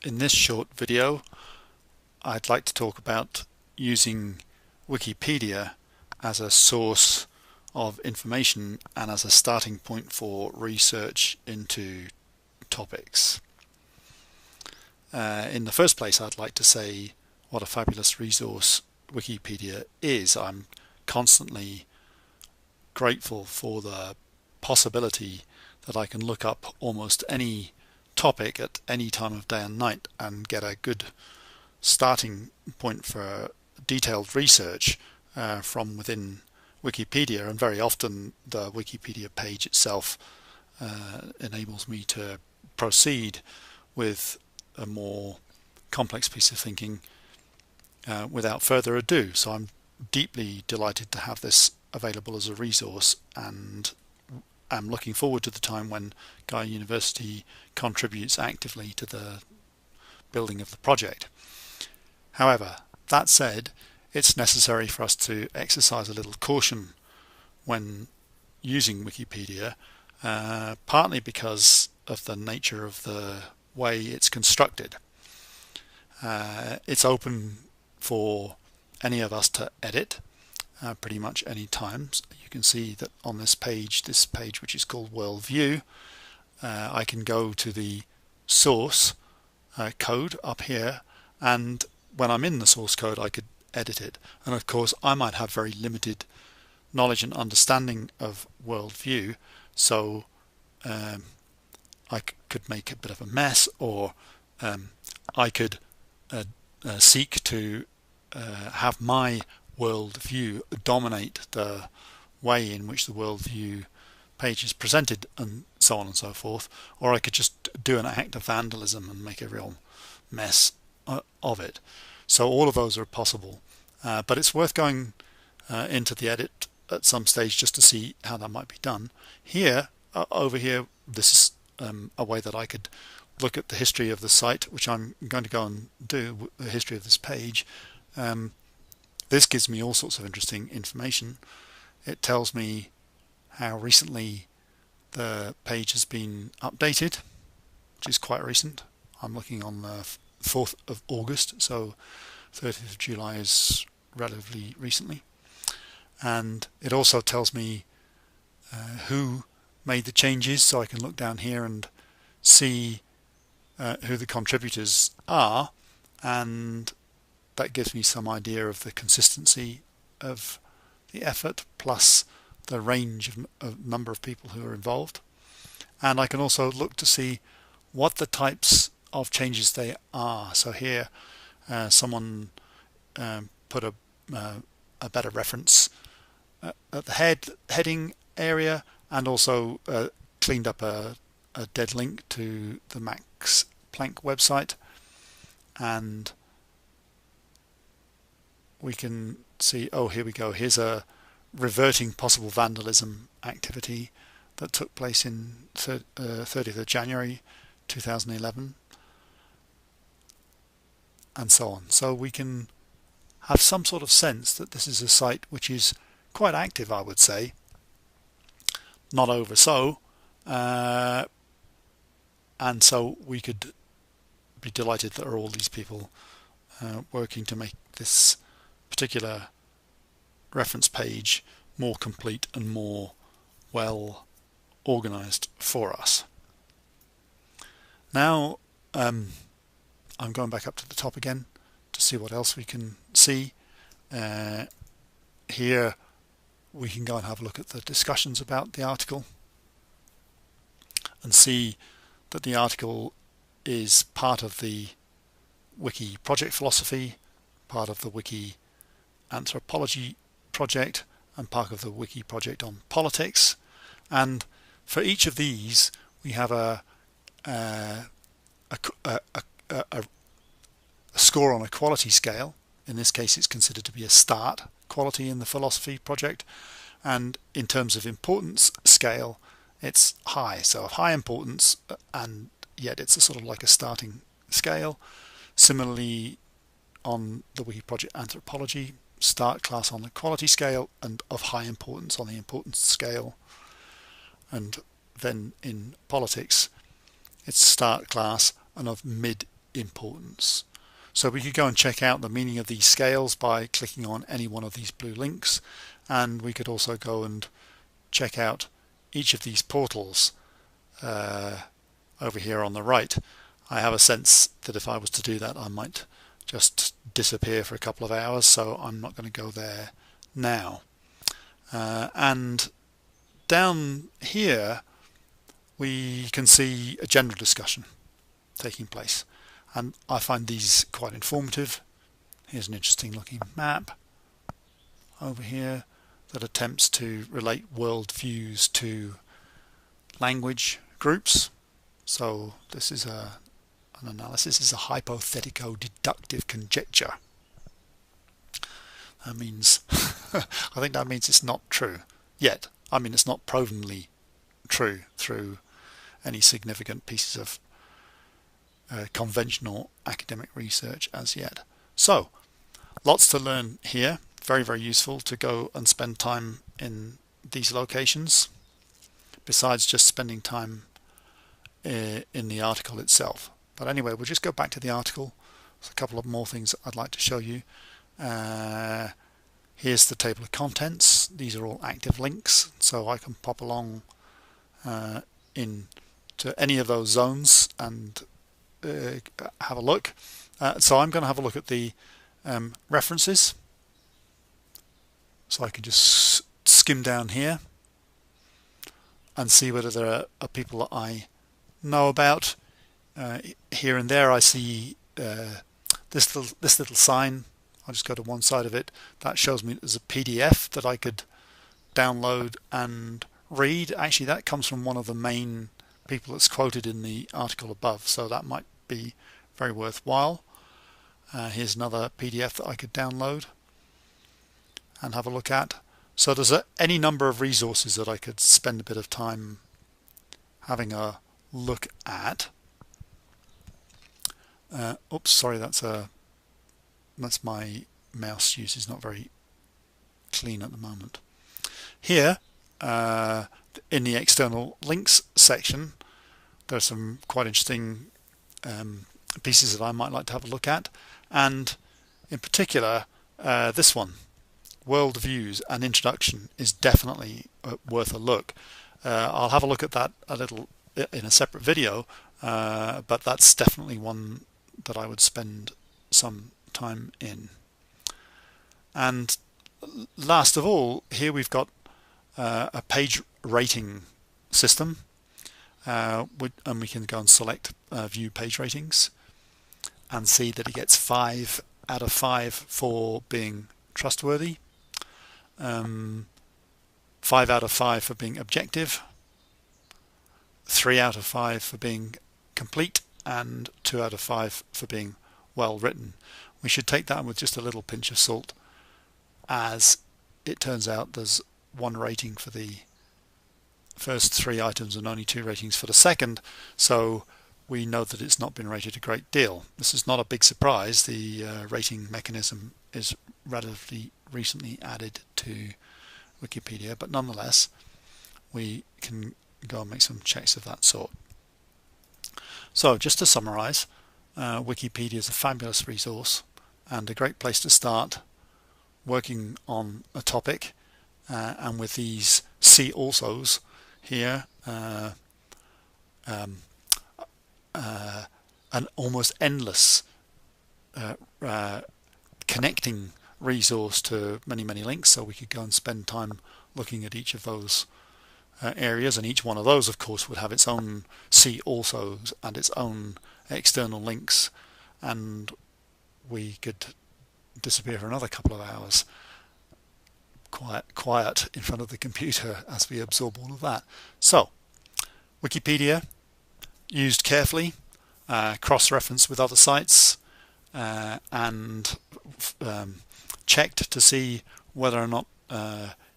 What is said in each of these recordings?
In this short video, I'd like to talk about using Wikipedia as a source of information and as a starting point for research into topics. In the first place, I'd like to say what a fabulous resource Wikipedia is. I'm constantly grateful for the possibility that I can look up almost any topic at any time of day and night and get a good starting point for detailed research from within Wikipedia, and very often the Wikipedia page itself enables me to proceed with a more complex piece of thinking without further ado. So I'm deeply delighted to have this available as a resource, and I'm looking forward to the time when Gaia University contributes actively to the building of the project. However, that said, it's necessary for us to exercise a little caution when using Wikipedia, partly because of the nature of the way it's constructed. It's open for any of us to edit pretty much any time. You can see that on this page which is called Worldview, I can go to the source code up here, and when I'm in the source code I could edit it. And of course I might have very limited knowledge and understanding of Worldview, so I could make a bit of a mess, or I could seek to have my worldview dominate the way in which the worldview page is presented, and so on and so forth. Or I could just do an act of vandalism and make a real mess of it. So all of those are possible, but it's worth going into the edit at some stage just to see how that might be done. Here, over here, this is a way that I could look at the history of the site, which I'm going to go and do, the history of this page. This gives me all sorts of interesting information. It tells me how recently the page has been updated, which is quite recent. I'm looking on the 4th of August, so 30th of July is relatively recently. And it also tells me who made the changes, so I can look down here and see who the contributors are, and that gives me some idea of the consistency of the effort plus the range of number of people who are involved. And I can also look to see what the types of changes they are. So here someone put a better reference at the heading area, and also cleaned up a dead link to the Max Planck website, and we can see, oh, here we go, here's a reverting possible vandalism activity that took place in 30th of January 2011, and so on. So we can have some sort of sense that this is a site which is quite active, I would say, not over so, and so we could be delighted that there are all these people working to make this particular reference page more complete and more well organized for us. Now I'm going back up to the top again to see what else we can see. Here we can go and have a look at the discussions about the article and see that the article is part of the Wiki project philosophy, part of the Wiki anthropology project, and part of the Wiki project on politics. And for each of these we have a score on a quality scale. In this case it's considered to be a start quality in the philosophy project, and in terms of importance scale it's high, so of high importance, and yet it's a sort of like a starting scale. Similarly on the Wiki project anthropology, start class on the quality scale and of high importance on the importance scale. And then in politics it's start class and of mid importance. So we could go and check out the meaning of these scales by clicking on any one of these blue links, and we could also go and check out each of these portals over here on the right. I have a sense that if I was to do that, I might just disappear for a couple of hours, so I'm not going to go there now. And down here we can see a general discussion taking place, and I find these quite informative. Here's an interesting looking map over here that attempts to relate world views to language groups. So this is an analysis. This is a hypothetico-deductive conjecture. That means I think that means it's not true yet. I mean, it's not provenly true through any significant pieces of conventional academic research as yet. So lots to learn here. Very, very useful to go and spend time in these locations, besides just spending time in the article itself. But anyway, we'll just go back to the article. There's a couple of more things I'd like to show you. Here's the table of contents. These are all active links, so I can pop along into any of those zones and have a look. So I'm going to have a look at the references. So I can just skim down here and see whether there are people that I know about. Here and there I see this little sign. I'll just go to one side of it. That shows me there's a PDF that I could download and read. Actually, that comes from one of the main people that's quoted in the article above, so that might be very worthwhile. Here's another PDF that I could download and have a look at. So there's any number of resources that I could spend a bit of time having a look at. Oops, sorry, that's my mouse use is not very clean at the moment. Here in the external links section, there are some quite interesting pieces that I might like to have a look at, and in particular this one, World Views, an Introduction, is definitely worth a look. I'll have a look at that a little in a separate video, but that's definitely one that I would spend some time in. And last of all, here we've got a page rating system, and we can go and select view page ratings and see that it gets 5 out of 5 for being trustworthy, 5 out of 5 for being objective, 3 out of 5 for being complete, and 2 out of 5 for being well written. We should take that with just a little pinch of salt, as it turns out there's 1 rating for the first 3 items and only 2 ratings for the second, so we know that it's not been rated a great deal. This is not a big surprise. The rating mechanism is relatively recently added to Wikipedia, but nonetheless we can go and make some checks of that sort. So just to summarize, Wikipedia is a fabulous resource and a great place to start working on a topic, and with these see alsos here, an almost endless connecting resource to many links, so we could go and spend time looking at each of those areas, and each one of those of course would have its own see alsos and its own external links, and we could disappear for another couple of hours quiet in front of the computer as we absorb all of that. So Wikipedia, used carefully, cross-referenced with other sites, and checked to see whether or not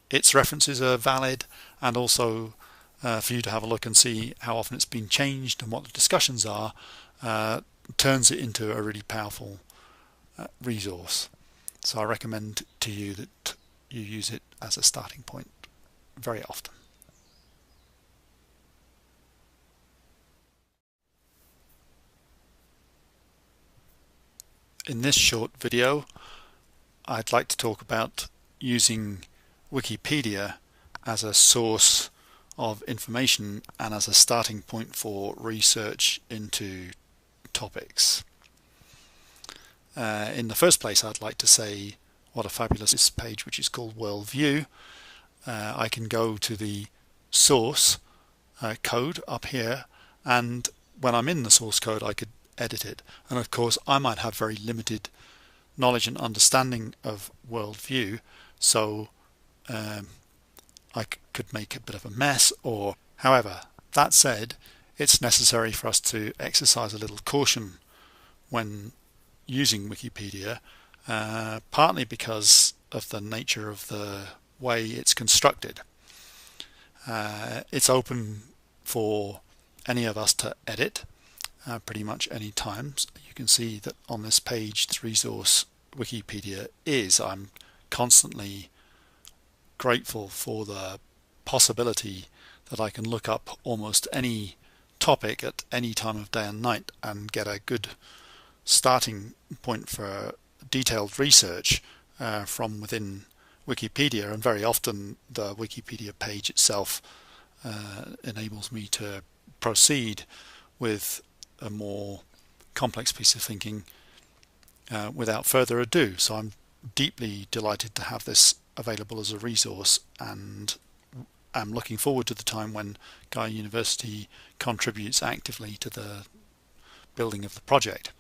its references are valid, and also for you to have a look and see how often it's been changed and what the discussions are, turns it into a really powerful resource. So I recommend to you that you use it as a starting point very often. In this short video, I'd like to talk about using Wikipedia as a source of information and as a starting point for research into topics. In the first place, I'd like to say what a fabulous page, which is called Worldview. I can go to the source code up here, and when I'm in the source code I could edit it, and of course I might have very limited knowledge and understanding of Worldview, so I could make a bit of a mess. Or however, that said, it's necessary for us to exercise a little caution when using Wikipedia, partly because of the nature of the way it's constructed. It's open for any of us to edit pretty much any time. So you can see that on this page, this resource Wikipedia is. I'm constantly grateful for the possibility that I can look up almost any topic at any time of day and night and get a good starting point for detailed research from within Wikipedia, and very often the Wikipedia page itself enables me to proceed with a more complex piece of thinking without further ado. So I'm deeply delighted to have this available as a resource, and I'm looking forward to the time when Gaia University contributes actively to the building of the project.